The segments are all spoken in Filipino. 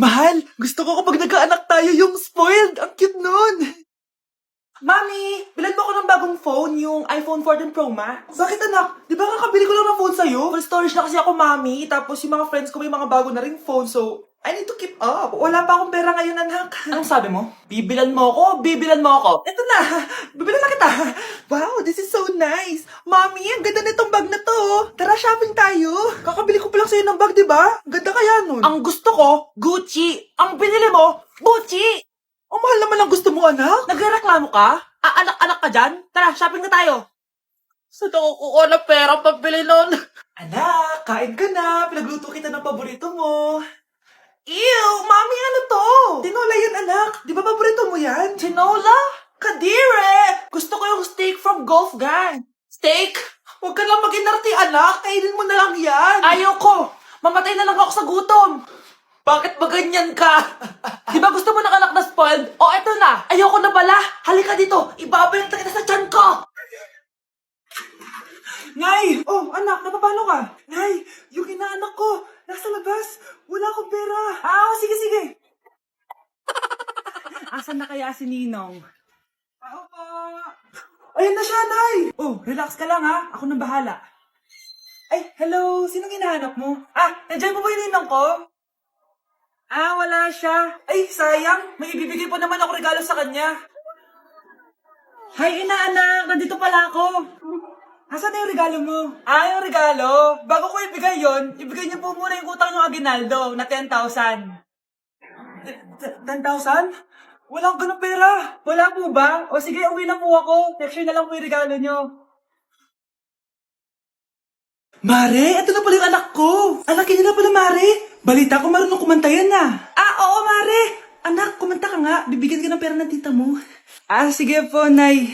Mahal, gusto ko kapag nagkaanak tayo yung spoiled. Ang cute nun. Mami, bilan mo ako ng bagong phone, yung iPhone 14 Pro Max. Bakit anak? Di ba kakabili ko lang ng phone sa'yo? Full storage na kasi ako, Mami. Tapos yung mga friends ko may mga bago na ring phone, so I need to keep up. Wala pa akong pera ngayon, anak. Anong sabi mo? Bibilan mo ako? Bibilan mo ako? Eto na, bibilan na kita. Wow, this is so nice. Mami, ang ganda nitong bag na to. Tara, shopping tayo. Kakabili ko pa lang sa'yo ng bag, di ba? Ganda kaya nun. Ang gusto ko, Gucci. Ang binili mo, Gucci. Ang mahal naman ang gusto mo, anak. Nagreklamo ka? Anak-anak ka dyan? Tara, shopping na tayo. Saan ako kukuha ng pera pambili nun? Anak, kain ka na. Pinagluto kita ng paborito mo. Ew, Mami, ano to? Tinola yan, anak. Di ba paborito mo yan? Tinola? Kadire! Gusto ko yung steak from Gulf Gang. Steak? Huwag ka lang mag-inarti, anak. Kainin mo na lang yan. Ayaw ko. Mamatay na lang ako sa gutom. Bakit ba ganyan ka? Di ba gusto mo ng anak na spoiled? O, eto na. Ayoko na pala. Halika dito. Ibabalik na kita sa tiyan ko. Nay! Oh, anak, napapano ka? Nay, yung inaanak ko, nasa labas. Wala akong pera. Sige. Asan na kaya si Ninong? Ako pa. Ayun na siya, Nay. Oh, relax ka lang ha. Ako nang bahala. Ay, hello. Sinong hinahanap mo? Nandiyan mo ba yung ninong ko? Wala siya. Ay, sayang. May ibibigay pa naman ako regalo sa kanya. Hay, inaanak. Nandito pala ako. Asan na yung regalo mo? Yung regalo? Bago ko ibigay yon, ibigay niyo po muna yung utang yung Aguinaldo na 10,000. 10,000? Wala akong ganong pera. Wala po ba? O sige, uwi na po ako. Text na lang po yung regalo nyo. Mare, ito na pala yung anak ko. Anak, yun na pala, Mare. Balita ko marunong kumanta yan na. Oo, Mare. Anak, kumanta ka nga. Bibigyan ka ng pera ng tita mo. Sige po, Nay.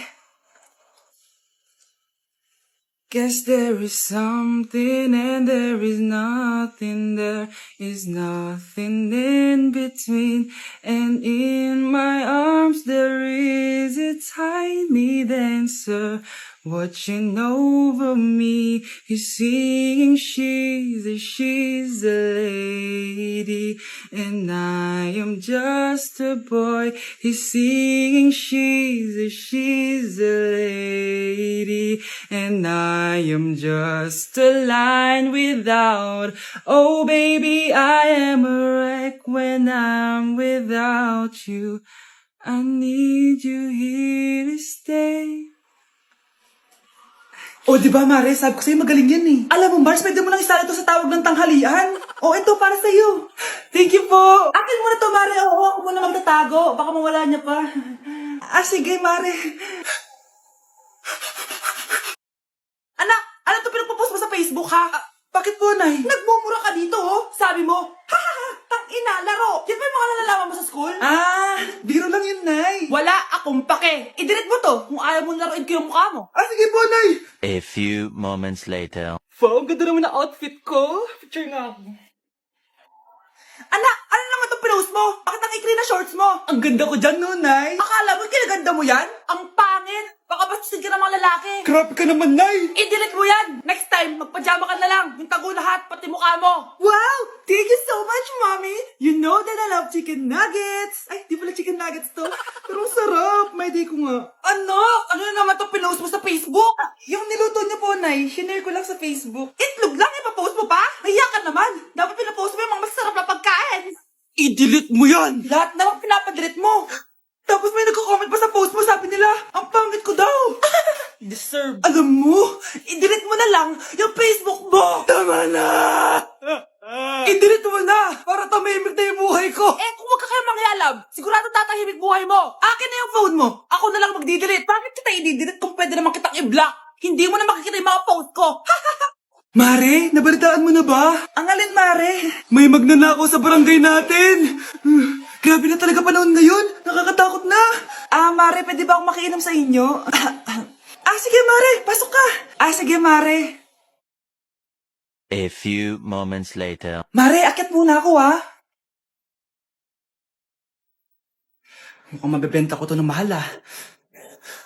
Guess there is something and there is nothing. There is nothing in between. And in my arms there is a tiny dancer watching over me. He's singing, she's a lady, and I am just a boy. He's singing, she's a lady, and I am just a line without. Oh baby, I am a wreck when I'm without you. I need you here to stay. O, di ba, Mare? Sabi ko sa'yo, magaling yan eh. Alam mo, Mars, pwede mo lang isala ito sa tawag ng tanghalian. O, ito, para sa'yo. Thank you po. Akin mo na to, Mare. Oo, ako muna magtatago. Baka mawala niya pa. Sige, Mare. Anak, ano to pinagpo-post mo sa Facebook, ha? Bakit po, Nay? Nagmumura ka dito, oh. Sabi mo, tang-ina, laro. Yan ba yung mga nalalaman mo sa school? Biro lang yun, Nay. Wala akong pake. I-delete mo to kung ayaw mo laruin ko yung mukha mo. Sige po, Nay. A few moments later. Wow, ang ganda naman na outfit ko. Picture nga ako. Anak, ano naman itong pinost mo? Bakit ang ikli na shorts mo? Ang ganda ko dyan, no, Nay? Akala mo kinaganda mo yan? Ang pangit! Baka bastusin ka ng mga lalaki. Grabe ka naman, Nay! I-delete mo yan! Next time, magpajama ka na lang. Yung tago lahat, pati mukha mo. Wow! Thank you so much, Mommy! You know that I love chicken nuggets! Ay, di pala chicken nuggets to. Pero sarap! May day ko nga. Ano? Ano na naman itong pinost mo sa Facebook? Yung niluto niyo po, Nay, shinare ko lang sa Facebook. Itlog lang, ipapost mo pa? Mahiya ka naman! Dapat pinapost mo yung mga masarap na pagkain! I-delete mo yan! Lahat naman pinapadelete mo! Tapos may nagko-comment pa sa post mo, sabi nila, ang pangit ko daw! Deserve. Alam mo, i-delete mo na lang yung Facebook mo! Tama na! I-delete mo na! Para tamimik na yung buhay ko! Kung wag ka kayo mangyalam, sigurado tatahimik buhay mo! Akin na yung phone mo! Ako na lang magdi-delete! Bakit kita i-delete kung pwede naman kitang i-block? Hindi mo na makikita yung mga post ko! Mare, nabalitaan mo na ba? Ang alin, Mare? May magnanakaw sa barangay natin! Grabe na talaga panahon ngayon! Nakakatakot na! Mare, pwede ba akong makiinom sa inyo? Sige, Mare! Pasok ka! Sige, Mare! A few moments later. Mare, akyat muna ako, ha? Mukhang mabebenta ko to ng mahal,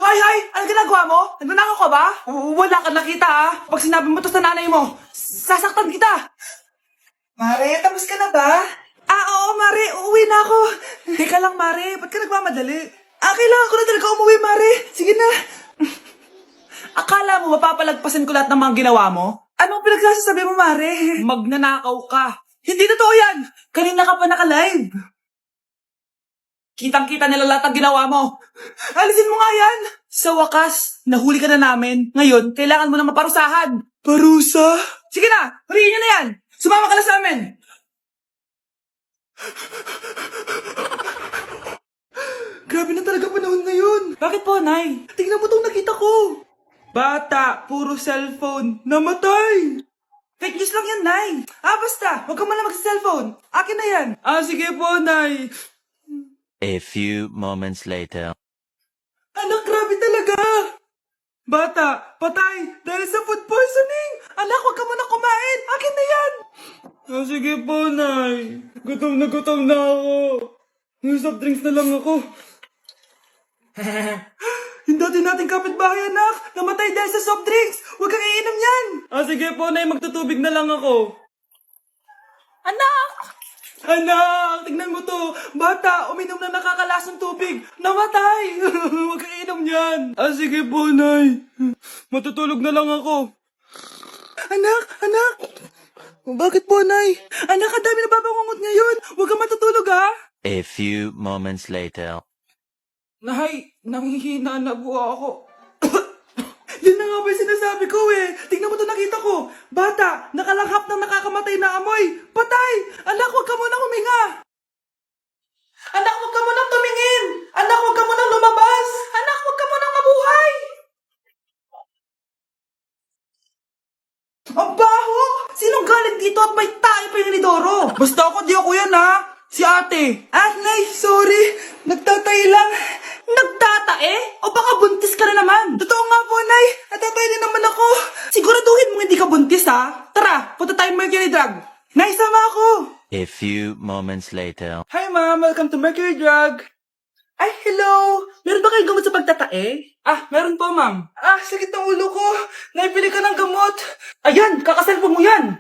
Hay! Ano ginagawa mo? Nagnanakaw ka ba? Wala ka nakita, ha? Pag sinabi mo to sa nanay mo, sasaktan kita! Mare, tapos ka na ba? Oo, Mare. Uuwi na ako. Teka lang, Mare. Ba't ka nagmamadali? Kailangan ko na talaga umuwi, Mare. Sige na. Akala mo, mapapalagpasan ko lahat ng mga ginawa mo? Anong pinagsasasabi mo, Mare? Magnanakaw ka. Hindi totoo yan. Kanina ka pa naka-live. Kitang-kita nila lahat ng ginawa mo. Alisin mo nga yan. Sa wakas, nahuli ka na namin. Ngayon, kailangan mo na maparusahan. Parusa? Sige na, huliin niyo na yan. Sumama ka na sa amin. Grabe na talaga panahon ngayon. Bakit po, Nay? Tingnan mo itong nakita ko. Bata, puro cellphone, namatay. Fake news lang yan, Nay. Basta, huwag ka muna mag-cellphone. Akin na yan. Sige po, Nay. A few moments later. Anak, grabe talaga. Bata, patay dahil sa food poisoning. Anak, huwag ka muna kumain. Akin na yan. Sige po, Nay. Gutom na ako. Soft drinks na lang ako. Yung dati nating kapitbahay, anak. Namatay dahil sa soft drinks. Huwag kang iinom yan. Sige po, Nay. Magtutubig na lang ako. Anak, tignan mo to. Bata, uminom na nakakalasang tubig. Namatay. Huwag kang iinom yan. Sige po, Nay. Matutulog na lang ako. Anak. Bakit po, Nay? Anak, ang dami na babangungot ngayon. Huwag kang matutulog, ha? A few moments later. Nay, nanghihina na po ako. Yun na nga ba yung sinasabi ko eh. Tingnan mo ito nakita ko. Bata, nakalanghap ng nakakamatay na amoy. Patay! Anak, huwag ka munang huminga. Anak, huwag ka munang tumingin. Anak, huwag ka munang lumabas. Anak, huwag ka munang mabuhay. Ang baho! Sinong galing dito at may tayo pa yung inidoro? Basta ako, di ako yan ha. Si ate. Nay, sorry. Nagtatay lang. Nagtatae? O baka buntis ka na naman? Totoo nga po, Nay. Natatay din naman ako. Siguraduhin mo hindi ka buntis, ha? Tara, punta tayo Mercury Drug. Nay, sama ako. A few moments later. Hi, Ma'am. Welcome to Mercury Drug. Ay, hello. Meron ba kayong gamot sa pagtatae? Meron po, Ma'am. Sakit ng ulo ko. Naipili ka ng gamot. Ayan, kakaselfon mo yan.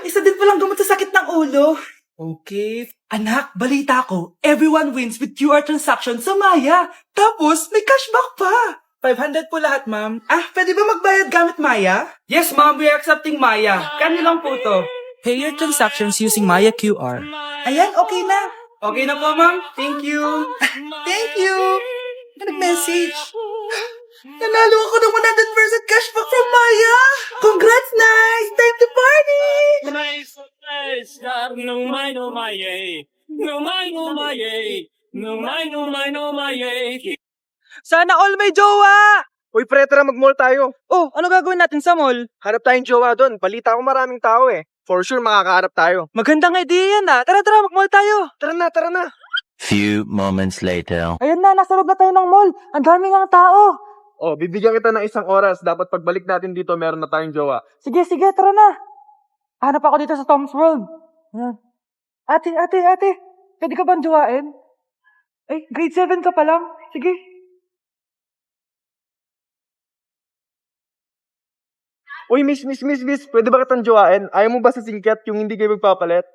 Isa din palang gamot sa sakit ng ulo. Okay. Anak, balita ko, everyone wins with QR transaction sa Maya. Tapos, may cashback pa. 500 po lahat, ma'am. Pwede ba magbayad gamit Maya? Yes, ma'am. We are accepting Maya. Kano lang po to? Pay your transactions using Maya QR. Ayan, okay na. Okay na po, ma'am. Thank you. Thank you. Nag-message. Nanalo ako ng 100% cashback from Maya. Congrats, nice. Time to party. Sana all may jowa! Uy, pre, tara mag-mall tayo. Oh, ano gagawin natin sa mall? Hanap tayong jowa doon. Balita ko maraming tao eh. For sure, makakaharap tayo. Magandang idea yan ah. Tara, mag-mall tayo. Tara na. Few moments later. Ayan na, nasa loob na tayo ng mall. Ang daming ang tao. Oh, bibigyan kita ng isang oras. Dapat pagbalik natin dito, meron na tayong jowa. Sige, tara na. Hanap ako dito sa Tom's World. Ayan. Ate. Pwede ka bang jowain? Grade 7 ka pa lang. Sige. Uy, miss. Pwede ba kitang jowain? Ayaw mo ba sa singkat yung hindi kayo magpapalit?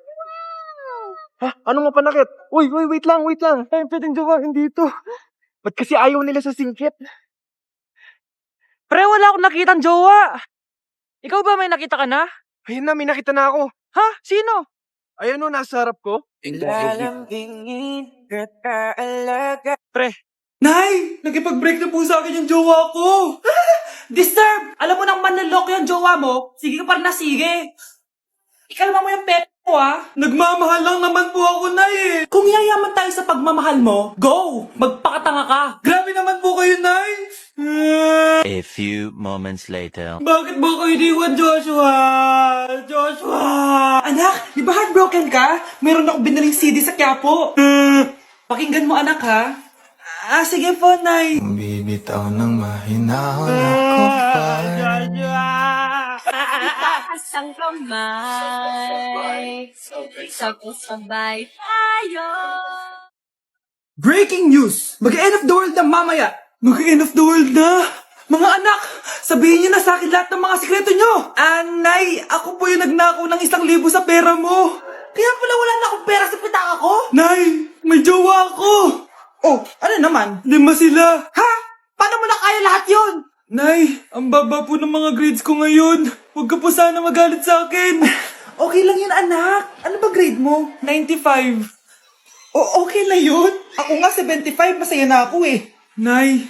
Ano mo panakit? Uy, wait lang. Ay, pwedeng jowain dito. Ba't kasi ayaw nila sa singkit? Pre, wala akong nakitang jowa. Ikaw ba may nakita ka na? Ayun na, may nakita na ako. Ha? Sino? Ayun o, nasa harap ko. Pre, Nay, nagipag-break na po sa akin yung jowa ko. Disturb! Alam mo nang manloloko yung jowa mo, sige ka pa rin na sige. Ikalma mo yung pep mo, Nagmamahal lang naman po ako, Nay, eh. Kung yayaman tayo sa pagmamahal mo, go! Magpakatanga ka. Grabe naman po kayo, Nay. A few moments later. Bakit ba kayo iniwan, Joshua? Anak, di ba heartbroken ka? Meron akong binaling CD sa Quiapo. Pakinggan mo, anak, ha? Sige po, Nay. Bibitaw ng mahinahon ako pa. Itaas ang kamay, sabay tayo. Breaking news! Mag-end of the world na mamaya! Mag-end of the world na! Mga anak, sabihin niyo na sa akin lahat ng mga sikreto niyo! Nay, ako po yung nagnakaw ng 1,000 sa pera mo! Kaya pala wala na akong pera sa pitaka ko? Nay, may jowa ako! Oh, ano naman? 5 sila. Ha? Paano mo na kaya lahat yon? Nay, ang baba po ng mga grades ko ngayon. Huwag ka po sana magalit sa akin. Okay lang yun, anak. Ano ba grade mo? 95. Okay na yun. Ako nga 75, masaya na ako eh. Nay,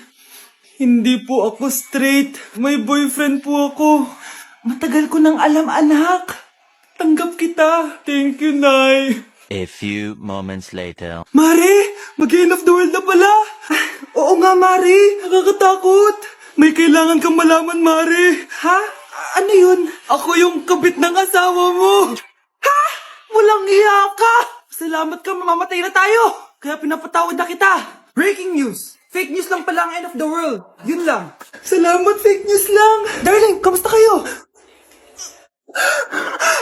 hindi po ako straight. May boyfriend po ako. Matagal ko nang alam, anak. Tanggap kita. Thank you, Nay. A few moments later. Mari, mag-end of the world na pala. Oo nga, Mari. Nakakatakot. May kailangan kang malaman, Mari. Ha? Ano yun? Ako yung kabit ng asawa mo. Ha? Walang hiya ka. Salamat ka, mamamatay na tayo. Kaya pinapatawad na kita. Breaking news. Fake news lang pala ang end of the world. Yun lang. Salamat, fake news lang. Darling, kamusta kayo?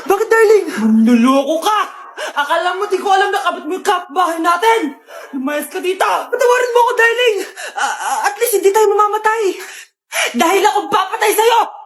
Bakit, darling? Manluloko ka! Akala mo di ko alam na kabit mo yung kapbahay natin! Lumayas ka dito! Patawarin mo ako, darling! At least hindi tayo mamamatay! Dahil ako papatay sa'yo!